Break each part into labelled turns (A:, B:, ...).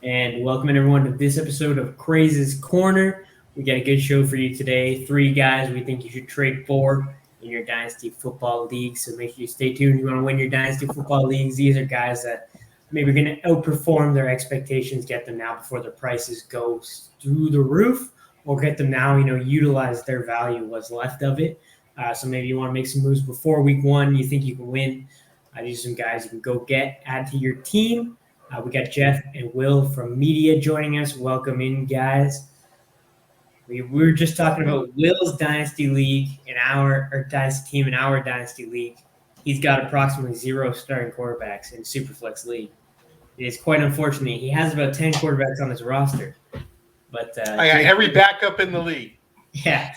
A: and welcoming everyone to this episode of Craze's Corner. We got a good show for you today. 3 guys we think you should trade for in your Dynasty Football League, so make sure you stay tuned. You want to win your Dynasty Football Leagues. These are guys that maybe are going to outperform their expectations, get them now before their prices go through the roof, or get them now, utilize their value, what's left of it. So maybe you want to make some moves before week 1. You think you can win. These are some guys you can go add to your team. We got Jeff and Will from media joining us. Welcome in, guys. We were just talking about Will's Dynasty League or Dynasty team in our Dynasty League. He's got approximately 0 starting quarterbacks in Superflex League. It is quite unfortunate. He has about 10 quarterbacks on his roster. But
B: I got every backup in the league.
A: Yeah.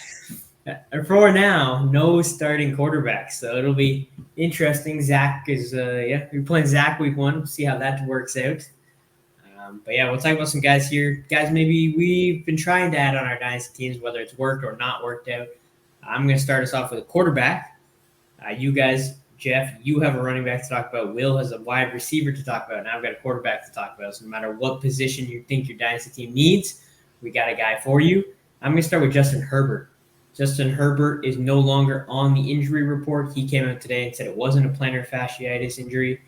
A: For now, no starting quarterbacks, so it'll be interesting. Zach is, we're playing Zach week 1. We'll see how that works out. But yeah, we'll talk about some guys here. Guys, maybe we've been trying to add on our Dynasty teams, whether it's worked or not worked out. I'm going to start us off with a quarterback. You guys, Jeff, you have a running back to talk about. Will has a wide receiver to talk about. Now I've got a quarterback to talk about. So no matter what position you think your Dynasty team needs, we got a guy for you. I'm going to start with Justin Herbert. Justin Herbert is no longer on the injury report. He came out today and said it wasn't a plantar fasciitis injury,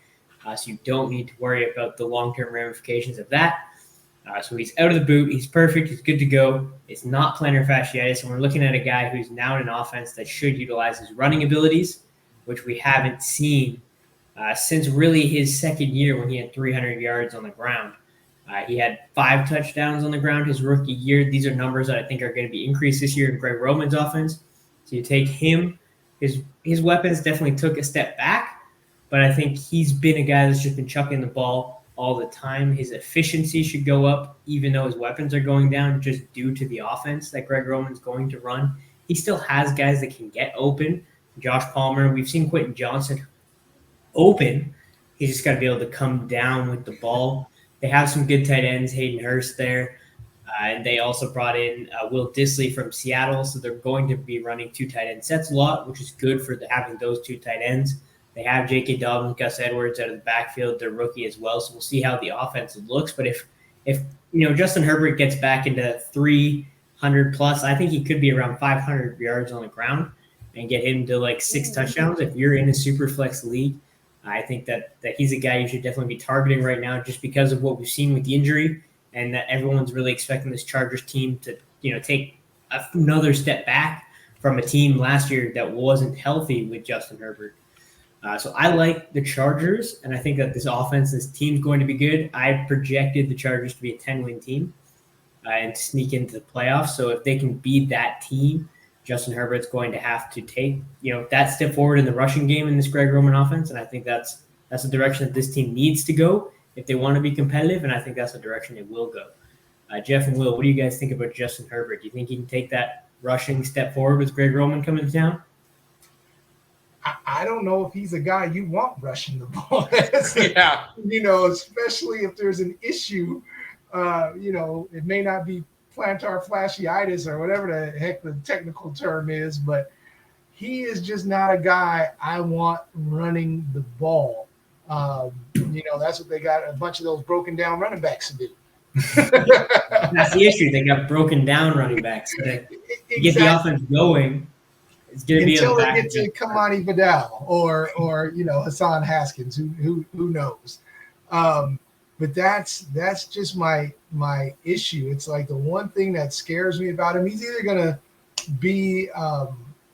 A: so you don't need to worry about the long-term ramifications of that. So he's out of the boot. He's perfect. He's good to go. It's not plantar fasciitis, and we're looking at a guy who's now in an offense that should utilize his running abilities, which we haven't seen since really his second year when he had 300 yards on the ground. He had 5 touchdowns on the ground his rookie year. These are numbers that I think are going to be increased this year in Greg Roman's offense. So you take him. His weapons definitely took a step back, but I think he's been a guy that's just been chucking the ball all the time. His efficiency should go up, even though his weapons are going down just due to the offense that Greg Roman's going to run. He still has guys that can get open. Josh Palmer, we've seen Quentin Johnson open. He's just got to be able to come down with the ball. They have some good tight ends, Hayden Hurst there. And they also brought in Will Dissly from Seattle. So they're going to be running 2 tight end sets a lot, which is good for having those 2 tight ends. They have J.K. Dobbins, Gus Edwards out of the backfield. They're rookie as well. So we'll see how the offense looks. But if Justin Herbert gets back into 300 plus, I think he could be around 500 yards on the ground and get him to like 6 touchdowns. If you're in a super flex league, I think that he's a guy you should definitely be targeting right now just because of what we've seen with the injury and that everyone's really expecting this Chargers team to, take another step back from a team last year that wasn't healthy with Justin Herbert. So I like the Chargers, and I think that this team's going to be good. I projected the Chargers to be a 10-win team and sneak into the playoffs. So if they can beat that team, Justin Herbert's going to have to take, that step forward in the rushing game in this Greg Roman offense, and I think that's the direction that this team needs to go if they want to be competitive, and I think that's the direction it will go. Jeff and Will, what do you guys think about Justin Herbert? Do you think he can take that rushing step forward with Greg Roman coming to town?
C: I don't know if he's a guy you want rushing the ball.
B: Yeah.
C: Especially if there's an issue, it may not be plantar fasciitis or whatever the heck the technical term is, but he is just not a guy I want running the ball. That's what they got a bunch of those broken down running backs to do.
A: That's the issue. They got broken down running backs. So to get the offense going, it's going to be
C: until they get to Kamani Vidal or Hassan Haskins, who knows. But that's just my issue. It's like the one thing that scares me about him. He's either going to be,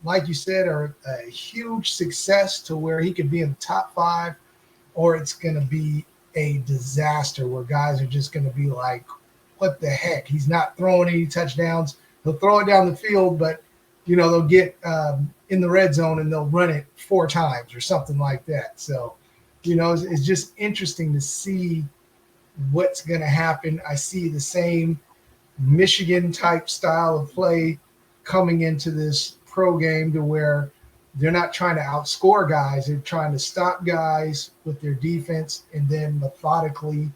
C: like you said, or a huge success to where he could be in the top 5, or it's going to be a disaster where guys are just going to be like, what the heck? He's not throwing any touchdowns. He'll throw it down the field, but, they'll get in the red zone and they'll run it 4 times or something like that. So, it's just interesting to see what's going to happen. I see the same Michigan type style of play coming into this pro game to where they're not trying to outscore guys. They're trying to stop guys with their defense and then methodically,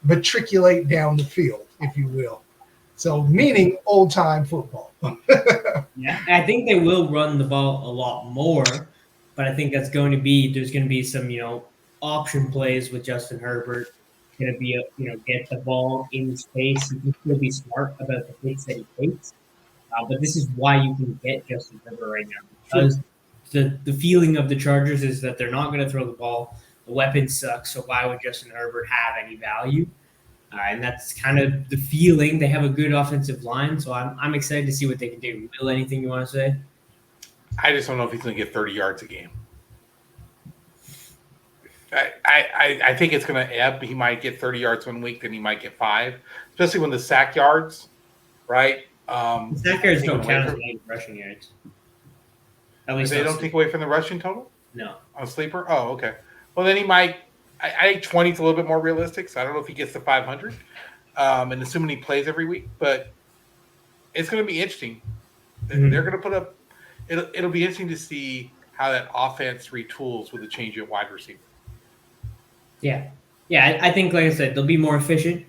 C: matriculate down the field, if you will. So meaning old time football.
A: Yeah, I think they will run the ball a lot more, but I think there's going to be some, option plays with Justin Herbert. going to be, get the ball in space. He can still be smart about the hits that he takes. But this is why you can get Justin Herbert right now, because the feeling of the Chargers is that they're not going to throw the ball. The weapons suck, so why would Justin Herbert have any value? And that's kind of the feeling. They have a good offensive line, so I'm excited to see what they can do. Will, anything you want to say?
B: I just don't know if he's going to get 30 yards a game. I think it's going to ebb. He might get 30 yards one week, then he might get 5, especially when the sack yards, right?
A: Sack yards don't count as many rushing yards. At least
B: they don't take away from the rushing total?
A: No.
B: On sleeper? Oh, okay. Well, then he might. I think 20 is a little bit more realistic, so I don't know if he gets to 500, and assuming he plays every week. But it's going to be interesting. Mm-hmm. They're going to put up – it'll be interesting to see how that offense retools with the change at wide receiver.
A: Yeah. Yeah, I think, like I said, they'll be more efficient,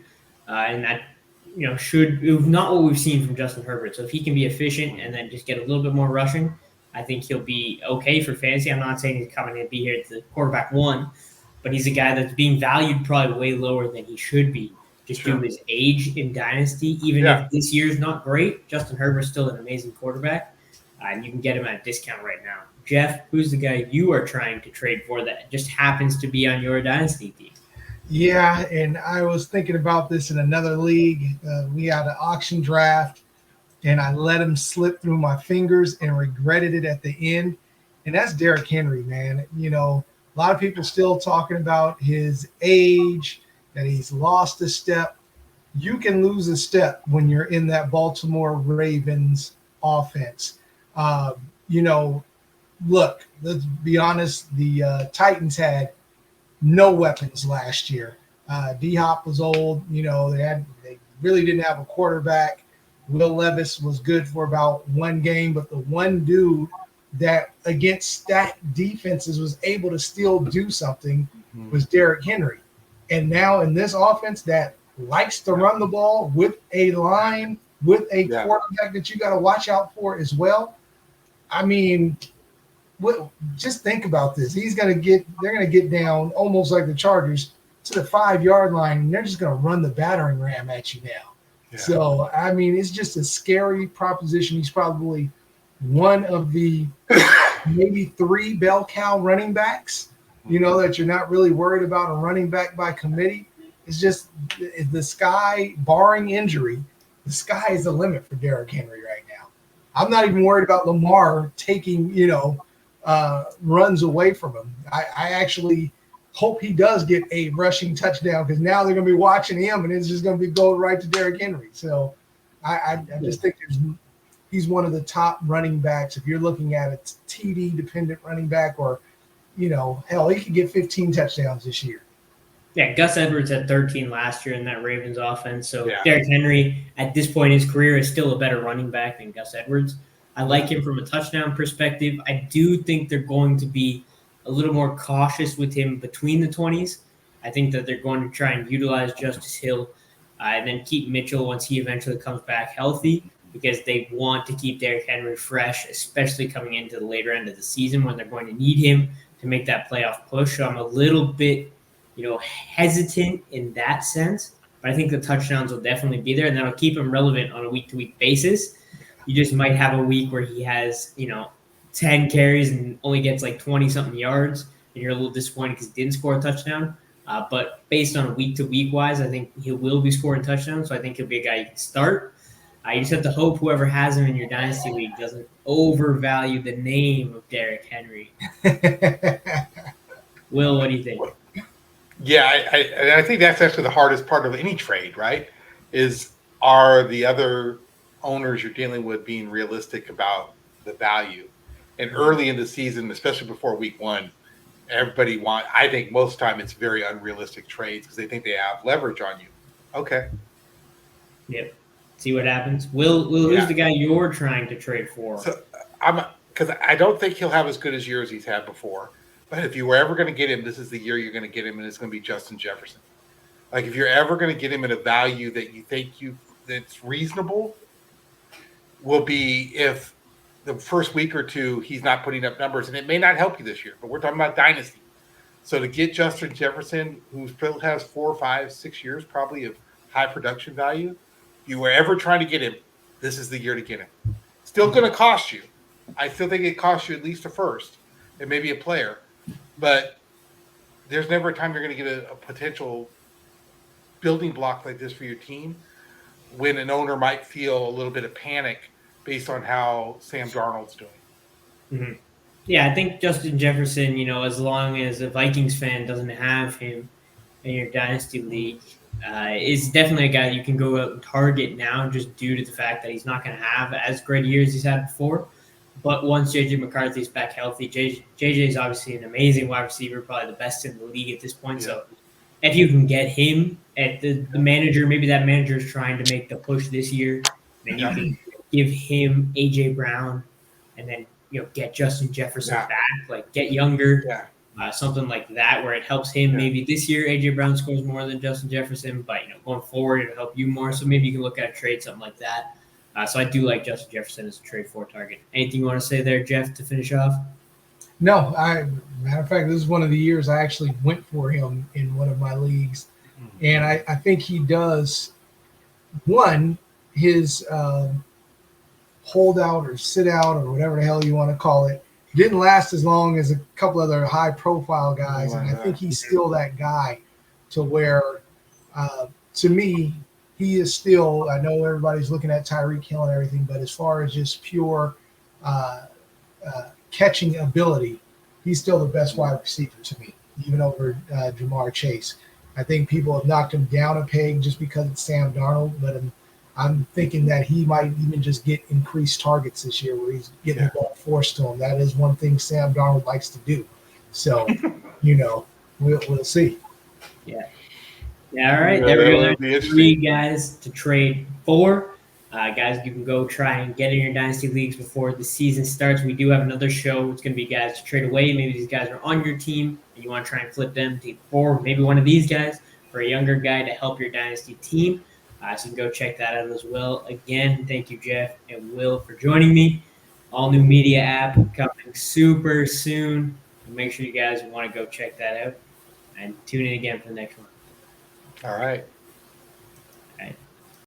A: and that – should not what we've seen from Justin Herbert. So if he can be efficient and then just get a little bit more rushing, I think he'll be okay for fantasy. I'm not saying he's coming to be here at the quarterback 1, but he's a guy that's being valued probably way lower than he should be just due to his age in Dynasty. Even if this year's not great, Justin Herbert's still an amazing quarterback, and you can get him at a discount right now. Jeff, who's the guy you are trying to trade for that just happens to be on your Dynasty team?
C: Yeah, and I was thinking about this in another league. We had an auction draft, and I let him slip through my fingers and regretted it at the end. And that's Derrick Henry, man. A lot of people still talking about his age, that he's lost a step. You can lose a step when you're in that Baltimore Ravens offense. Look, let's be honest, the Titans had no weapons last year. D-Hop was old. They really didn't have a quarterback. Will Levis was good for about one game, but the one dude that against stacked defenses was able to still do something was Derrick Henry. And now in this offense that likes to run the ball with a line, with a quarterback that you got to watch out for as well. I mean, just think about this. They're going to get down almost like the Chargers to the 5-yard line, and they're just going to run the battering ram at you now. Yeah. So, I mean, it's just a scary proposition. He's probably one of the maybe 3 bell cow running backs, that you're not really worried about a running back by committee. It's just the sky, barring injury, the sky is the limit for Derrick Henry right now. I'm not even worried about Lamar taking, runs away from him. I actually hope he does get a rushing touchdown because now they're going to be watching him and it's just going to be going right to Derrick Henry. So I just think he's one of the top running backs. If you're looking at a TD dependent running back or, hell, he could get 15 touchdowns this year.
A: Yeah, Gus Edwards had 13 last year in that Ravens offense. So Derrick Henry at this point in his career is still a better running back than Gus Edwards. I like him from a touchdown perspective. I do think they're going to be a little more cautious with him between the 20s. I think that they're going to try and utilize Justice Hill and then keep Mitchell once he eventually comes back healthy because they want to keep Derrick Henry fresh, especially coming into the later end of the season when they're going to need him to make that playoff push. So I'm a little bit, hesitant in that sense. But I think the touchdowns will definitely be there, and that'll keep him relevant on a week-to-week basis. You just might have a week where he has, 10 carries and only gets like 20-something yards, and you're a little disappointed because he didn't score a touchdown. But based on a week-to-week wise, I think he will be scoring touchdowns, so I think he'll be a guy you can start. You just have to hope whoever has him in your Dynasty League doesn't overvalue the name of Derrick Henry. Will, what do you think?
B: Yeah, I think that's actually the hardest part of any trade, right? Are the other owners you're dealing with being realistic about the value? And early in the season, especially before week 1, I think most of the time it's very unrealistic trades because they think they have leverage on you. Okay.
A: Yep. See what happens. Will, who's the guy you're trying to trade for?
B: So because I don't think he'll have as good as years he's had before. But if you were ever going to get him, this is the year you're going to get him, and it's going to be Justin Jefferson. Like if you're ever going to get him at a value that you think that's reasonable, will be if the first week or two he's not putting up numbers, and it may not help you this year. But we're talking about Dynasty, So to get Justin Jefferson, who still has 4, 5, 6 years probably of high production value, if you were ever trying to get him, this is the year to get him. Still going to cost you. I still think it costs you at least a first and maybe a player. But there's never a time you're going to get a potential building block like this for your team when an owner might feel a little bit of panic based on how Sam Darnold's doing.
A: Mm-hmm. Yeah, I think Justin Jefferson, as long as a Vikings fan doesn't have him in your dynasty league, is definitely a guy you can go out and target now just due to the fact that he's not going to have as great a year as he's had before. But once J.J. McCarthy's back healthy, J.J. is obviously an amazing wide receiver, probably the best in the league at this point. Yeah. So if you can get him at the manager, maybe that manager is trying to make the push this year, then you can give him A.J. Brown and then get Justin Jefferson back, like get younger, something like that, where it helps him. Maybe this year A.J. Brown scores more than Justin Jefferson, but going forward it'll help you more. So maybe you can look at a trade, something like that. So I do like Justin Jefferson as a trade for target. Anything you want to say there, Jeff, to finish off?
C: No, matter of fact, this is one of the years I actually went for him in one of my leagues, and I think he does. One, his holdout or sit out or whatever the hell you want to call it didn't last as long as a couple other high profile guys. And I think he's still that guy to where, to me, he is still, I know everybody's looking at Tyreek Hill and everything, but as far as just pure catching ability, he's still the best wide receiver to me, even over Jamar Chase. I think people have knocked him down a peg just because it's Sam Darnold, but I'm thinking that he might even just get increased targets this year where he's getting the ball forced to him. That is one thing Sam Darnold likes to do. So, we'll see.
A: Yeah. Yeah, all right. There we go. There's 3 guys to trade for. Guys, you can go try and get in your dynasty leagues before the season starts. We do have another show. It's going to be guys to trade away. Maybe these guys are on your team and you want to try and flip them for maybe one of these guys for a younger guy to help your dynasty team. So you can go check that out as well. Again, thank you, Jeff and Will, for joining me. All new media app coming super soon. So make sure you guys want to go check that out and tune in again for the next one.
B: All right.